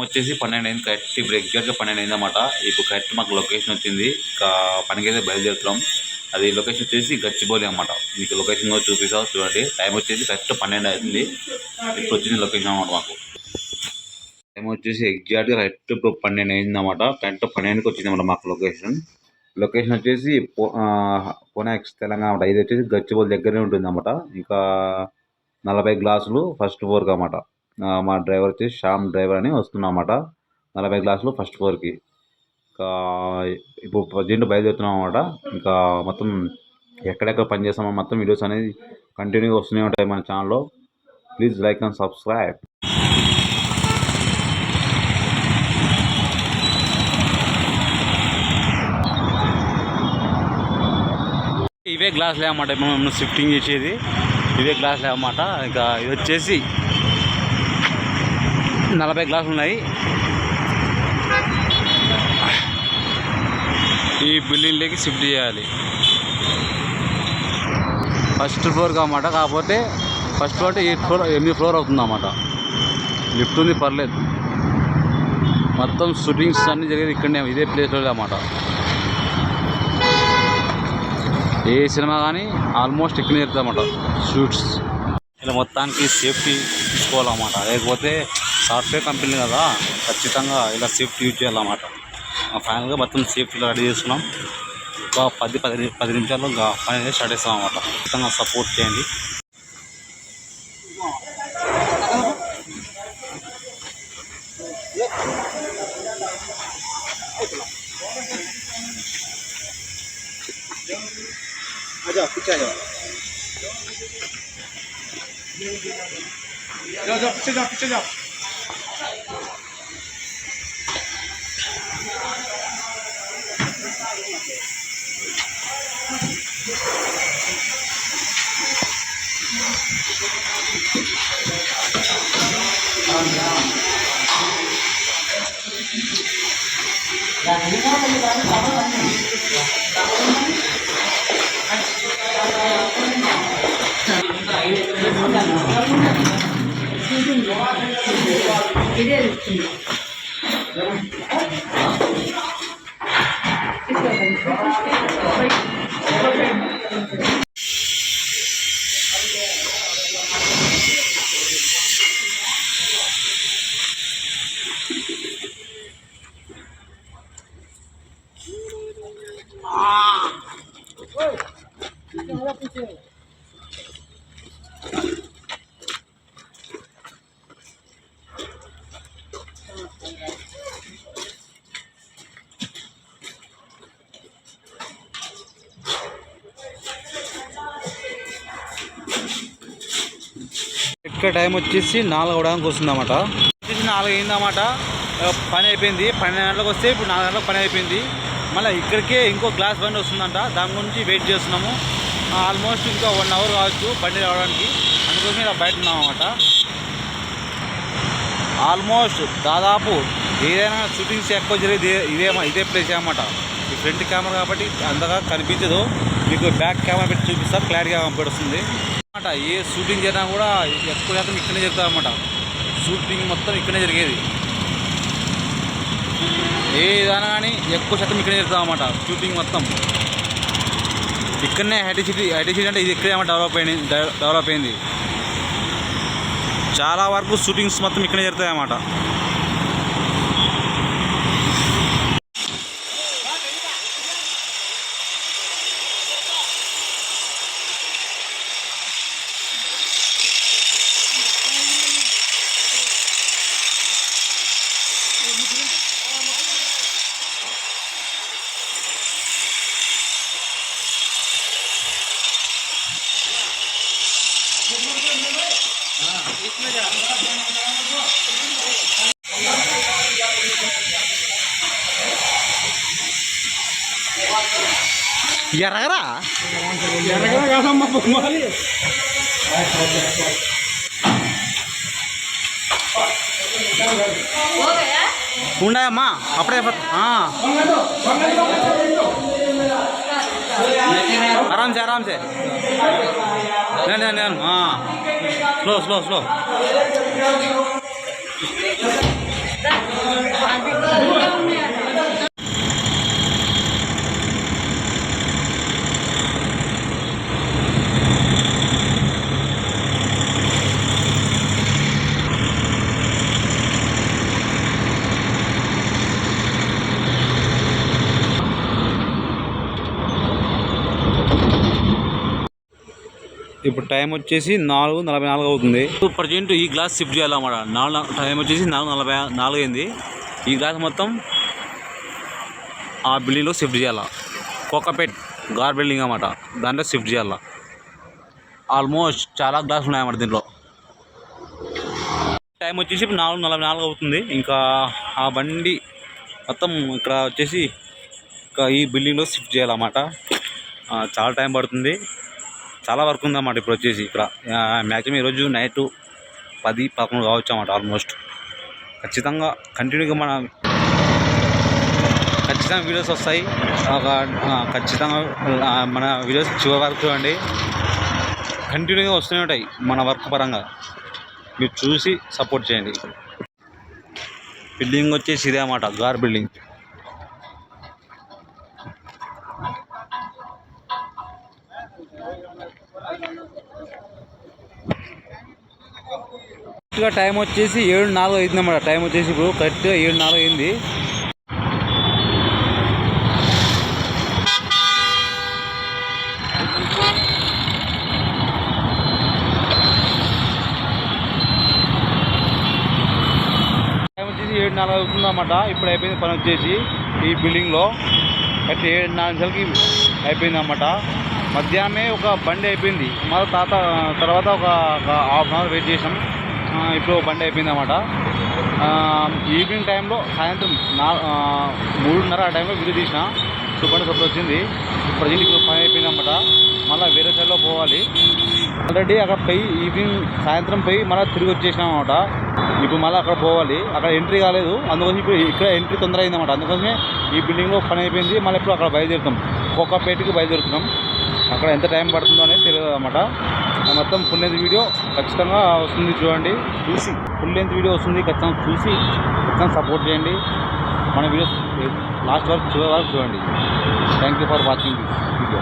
వచ్చేసి 12 అయింది కరెక్ట్. ఇప్పుడు ఎగ్జాక్ట్గా 12 అయింది అన్నమాట. ఇప్పుడు కరెక్ట్ మాకు లొకేషన్ వచ్చింది. ఇంకా పనికైతే బయలుదేరుతున్నాం. అది లొకేషన్ వచ్చేసి గచ్చిబౌలి అన్నమాట. మీకు లొకేషన్ కూడా చూపిస్తాం చూడండి. టైం వచ్చేసి కరెక్ట్ 12 అయింది. ఇప్పుడు వచ్చింది లొకేషన్ అన్నమాట. మాకు టైం వచ్చేసి ఎగ్జాక్ట్గా కరెక్ట్ ఇప్పుడు 12 అయింది అన్నమాట. కరెక్ట్ 12కి వచ్చింది అన్నమాట మాకు లొకేషన్. లొకేషన్ వచ్చేసి పోనాక్స్ తెలంగాణ. ఇది వచ్చేసి గచ్చిబౌలి దగ్గరనే ఉంటుంది అన్నమాట. ఇంకా 40 గ్లాసులు ఫస్ట్ ఫ్లోర్కి అన్నమాట. మా డ్రైవర్ వచ్చేసి శ్యామ్ డ్రైవర్ అని వస్తున్నాం అన్నమాట. 40 గ్లాసులు ఫస్ట్ ఫ్లోర్కి. ఇంకా ఇప్పుడు ప్రజెంట్ బయలుదేరుతున్నాం అన్నమాట. ఇంకా మొత్తం ఎక్కడెక్కడ పని చేస్తామో మొత్తం వీడియోస్ అనేది కంటిన్యూగా వస్తూనే ఉంటాయి మన ఛానల్లో. Please like and subscribe. ఇవే గ్లాసులే అన్నమాట. ఇప్పుడు మనం షిఫ్టింగ్ చేసేది ఇవే గ్లాసులే అన్నమాట. ఇంకా ఇది వచ్చేసి 40 గ్లాసులు ఉన్నాయి. ఈ బిల్డింగ్లోకి షిఫ్ట్ చేయాలి. ఫస్ట్ ఫ్లోర్కి అన్నమాట. కాకపోతే ఫస్ట్ ఫ్లోర్ అంటే 8 ఫ్లోర్ అవుతుంది అన్నమాట. లిఫ్ట్ ఉంది, పర్లేదు. మొత్తం షూటింగ్స్ అన్నీ జరిగేది ఇక్కడనే, ఇదే ప్లేస్లో అన్నమాట. ఏ సినిమా కానీ ఆల్మోస్ట్ ఇక్కడ జరుగుతుందన్నమాట షూట్స్. ఇలా మొత్తానికి సేఫ్టీ తీసుకోవాలన్నమాట. లేకపోతే సాఫ్ట్వేర్ కంపెనీ కదా, ఖచ్చితంగా ఇలా సేఫ్టీ యూజ్ చేయాలన్నమాట. ఫైనల్గా మొత్తం సేఫ్టీలో రెడీ చేస్తున్నాం. ఒక 10 నిమిషాల్లో పని అనేది స్టార్ట్ చేస్తాం అన్నమాట. ఖచ్చితంగా సపోర్ట్ చేయండి. जाओ पीछे जाओ, जाओ जाओ पीछे जाओ, पीछे जाओ. ఇక్కడ టైం వచ్చేసి 4 అవడానికి వస్తుందన్నమాట. వచ్చేసి 4 అయిందన్నమాట. పని అయిపోయింది. 12 గంటలకు వస్తే ఇప్పుడు 4 గంటలకు పని అయిపోయింది. మళ్ళీ ఇక్కడికే ఇంకో గ్లాస్ బండి వస్తుందంట. దాని గురించి వెయిట్ చేస్తున్నాము. ఆల్మోస్ట్ ఇంకా 1 అవర్ కావచ్చు బండి రావడానికి. అందుకోసం ఇలా బయట ఉన్నామన్నమాట. ఆల్మోస్ట్ దాదాపు ఏదైనా షూటింగ్స్ ఎక్కువ జరిగేది ఇదే ప్లేస్ అన్నమాట. ఈ ఫ్రంట్ కెమెరా కాబట్టి అంతగా కనిపించదు. మీకు బ్యాక్ కెమెరా పెట్టి చూపిస్తారు, క్లారిటీగా కనపడుతుంది అన్నమాట. ఏ షూటింగ్ జరిగినా కూడా ఎక్కువ శాతం ఇక్కడనే జరుగుతుంది అన్నమాట. షూటింగ్ మొత్తం ఇక్కడనే జరిగేది. ఏదైనా కానీ ఎక్కువ శాతం ఇక్కడనే జరుగుతుంది అన్నమాట. షూటింగ్ మొత్తం ఇక్కడనే. హైటెక్ సిటీ అంటే ఇది ఇక్కడే డెవలప్ అయింది. చాలా వరకు షూటింగ్స్ మొత్తం ఇక్కడే జరుగుతాయి అన్నమాట. ఎరగరా కాదమ్మా బొమ్మాలి. ఉన్నాయమ్మా అప్పుడే ఆరామ్సే ఆరామ్సే. నేను స్లో స్లో స్లో. ఇప్పుడు టైం వచ్చేసి 4:44 అవుతుంది. ప్రజెంట్ ఈ గ్లాస్ షిఫ్ట్ చేయాలన్నమాట. టైం వచ్చేసి 4:44 అయింది. ఈ గ్లాస్ మొత్తం ఆ బిల్డింగ్లో షిఫ్ట్ చేయాలా. కోకాపేట్ గార్ బిల్డింగ్ అన్నమాట, దాంట్లో షిఫ్ట్ చేయాలా. ఆల్మోస్ట్ చాలా గ్లాసులు ఉన్నాయన్నమాట దీంట్లో. టైం వచ్చేసి ఇప్పుడు 4:44 అవుతుంది. ఇంకా ఆ బండి మొత్తం ఇక్కడ వచ్చేసి ఈ బిల్డింగ్లో షిఫ్ట్ చేయాలన్నమాట. చాలా టైం పడుతుంది, చాలా వర్క్ ఉందన్నమాట. ఇప్పుడు వచ్చేసి ఇక్కడ మ్యాక్సిమం ఈరోజు నైట్ 10-11 కావచ్చు అన్నమాట. ఆల్మోస్ట్ ఖచ్చితంగా కంటిన్యూగా ఖచ్చితంగా వీడియోస్ వస్తాయి. ఖచ్చితంగా మన వీడియోస్ చివరి వరకు చూడండి. కంటిన్యూగా వస్తూనే ఉంటాయి మన వర్క్ పరంగా. మీరు చూసి సపోర్ట్ చేయండి. బిల్డింగ్ వచ్చేసి ఇదే అన్నమాట, గార్ బిల్డింగ్. కరెక్ట్గా టైం వచ్చేసి 7:04 అయింది అన్నమాట. టైం వచ్చేసి ఇప్పుడు కరెక్ట్గా 7:04 అయింది. టైం వచ్చేసి 7:04 అవుతుందన్నమాట. ఇప్పుడు అయిపోయింది పని వచ్చేసి ఈ బిల్డింగ్లో. కరెక్ట్ 7:04కి అయిపోయింది అన్నమాట. మధ్యాహ్నమే ఒక బండి అయిపోయింది. మళ్ళీ తర్వాత ఒక హాఫ్ అన్ అవర్ వెయిట్ చేసాం. ఇప్పుడు బండి అయిపోయింది అన్నమాట. ఈవినింగ్ టైంలో సాయంత్రం 3:30 ఆ టైంలో వీడియో తీసిన. బండి సొప్ప వచ్చింది. ప్రజెంట్ ఇప్పుడు పని అయిపోయింది అన్నమాట. మళ్ళీ వేరే సైడ్లో పోవాలి. ఆల్రెడీ అక్కడ పోయి ఈవినింగ్ సాయంత్రం పోయి మళ్ళీ తిరిగి వచ్చేసినాం అన్నమాట. ఇప్పుడు మళ్ళీ అక్కడ పోవాలి. అక్కడ ఎంట్రీ కాలేదు, అందుకోసం ఇప్పుడు ఇక్కడ ఎంట్రీ తొందర అయిందన్నమాట. అందుకోసమే ఈ బిల్డింగ్లో పని అయిపోయింది. మళ్ళీ ఇప్పుడు అక్కడ బయలుదేరుతాం, కోకాపేటకి బయలుదేరుతున్నాం. అక్కడ ఎంత టైం పడుతుందో అనేది తెలియదు అన్నమాట. మొత్తం ఫుల్ లెంత్ వీడియో ఖచ్చితంగా వస్తుంది, చూడండి. చూసి ఫుల్ లెంత్ వీడియో వస్తుంది, ఖచ్చితంగా చూసి ఖచ్చితంగా సపోర్ట్ చేయండి. మన వీడియోస్ లాస్ట్ వరకు చివరి వరకు చూడండి. Thank you for watching this video.